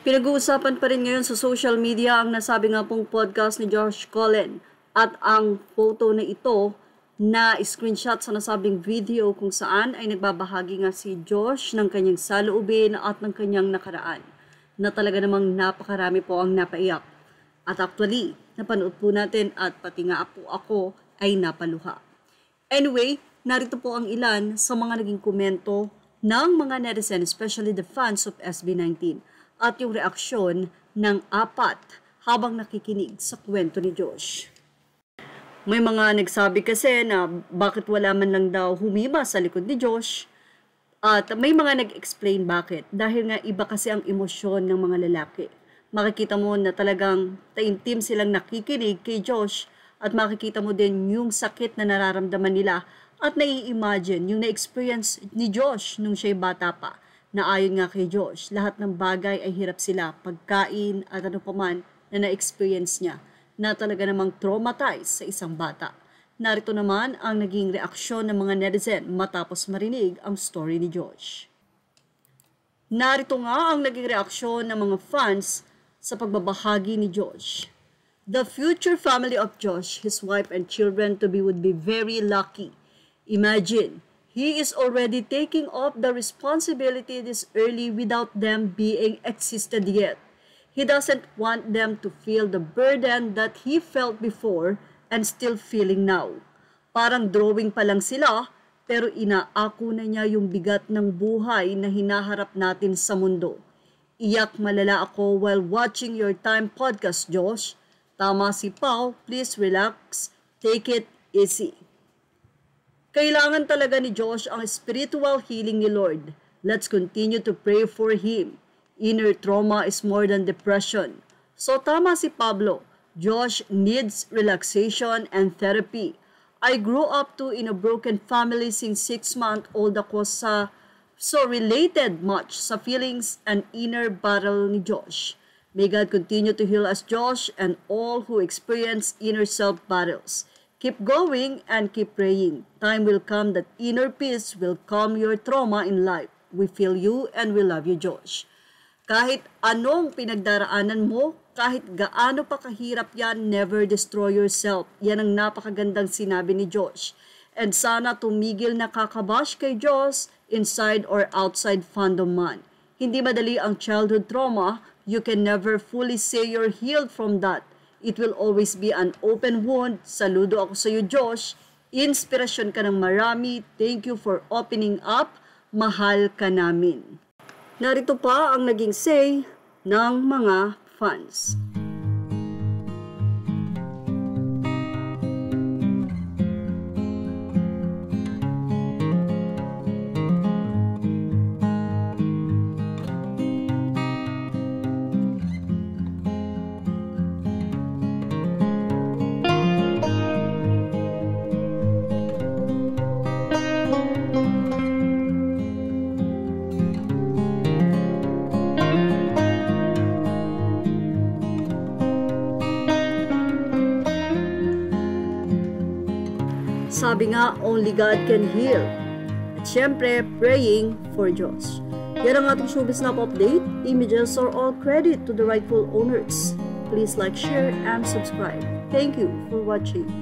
Pinag-uusapan pa rin ngayon sa social media ang nasabi nga pong podcast ni Josh Cullen at ang photo na ito na screenshot sa nasabing video kung saan ay nagbabahagi nga si Josh ng kanyang saloobin at ng kanyang nakaraan na talaga namang napakarami po ang napaiyak. At actually, napanood po natin at pati nga po ako ay napaluha. Anyway, narito po ang ilan sa mga naging komento ng mga netizen, especially the fans of SB19 at yung reaksyon ng apat habang nakikinig sa kwento ni Josh. May mga nagsabi kasi na bakit wala man lang daw humima sa likod ni Josh at may mga nag-explain bakit dahil nga iba kasi ang emosyon ng mga lalaki. Makikita mo na talagang taimtim silang nakikinig kay Josh at makikita mo din yung sakit na nararamdaman nila at nai-imagine yung na-experience ni Josh nung siya'y bata pa. Na ayon nga kay Josh, lahat ng bagay ay hirap sila, pagkain at ano paman na na-experience niya na talaga namang traumatized sa isang bata. Narito naman ang naging reaksyon ng mga netizen matapos marinig ang story ni Josh. Narito nga ang naging reaksyon ng mga fans sa pagbabahagi ni Josh. The future family of Josh, his wife and children to be would be very lucky. Imagine, he is already taking off the responsibility this early without them being existed yet. He doesn't want them to feel the burden that he felt before and still feeling now. Parang drawing pa lang sila, pero inaako na niya yung bigat ng buhay na hinaharap natin sa mundo. Iyak malala ako while watching your time podcast, Josh. Tama si Pao, please relax, take it easy. Kailangan talaga ni Josh ang spiritual healing ni Lord. Let's continue to pray for him. Inner trauma is more than depression. So tama si Pablo. Josh needs relaxation and therapy. I grew up in a broken family since 6-month-old ako so related much sa feelings and inner battle ni Josh. May God continue to heal us, Josh, and all who experience inner self battles. Keep going and keep praying. Time will come that inner peace will calm your trauma in life. We feel you and we love you, Josh. Kahit anong pinagdaraanan mo, kahit gaano pa kahirap yan, never destroy yourself. Yan ang napakagandang sinabi ni Josh. And sana tumigil na kakabash kay Josh, inside or outside fandom man. Hindi madali ang childhood trauma. You can never fully say you're healed from that. It will always be an open wound. Saludo ako sa iyo, Josh. Inspirasyon ka ng marami. Thank you for opening up. Mahal ka namin. Narito pa ang naging say ng mga fans. Sabi nga, only God can heal. At syempre, praying for Josh. Yan ang ating Showbiz Snap update. Images are all credit to the rightful owners. Please like, share, and subscribe. Thank you for watching.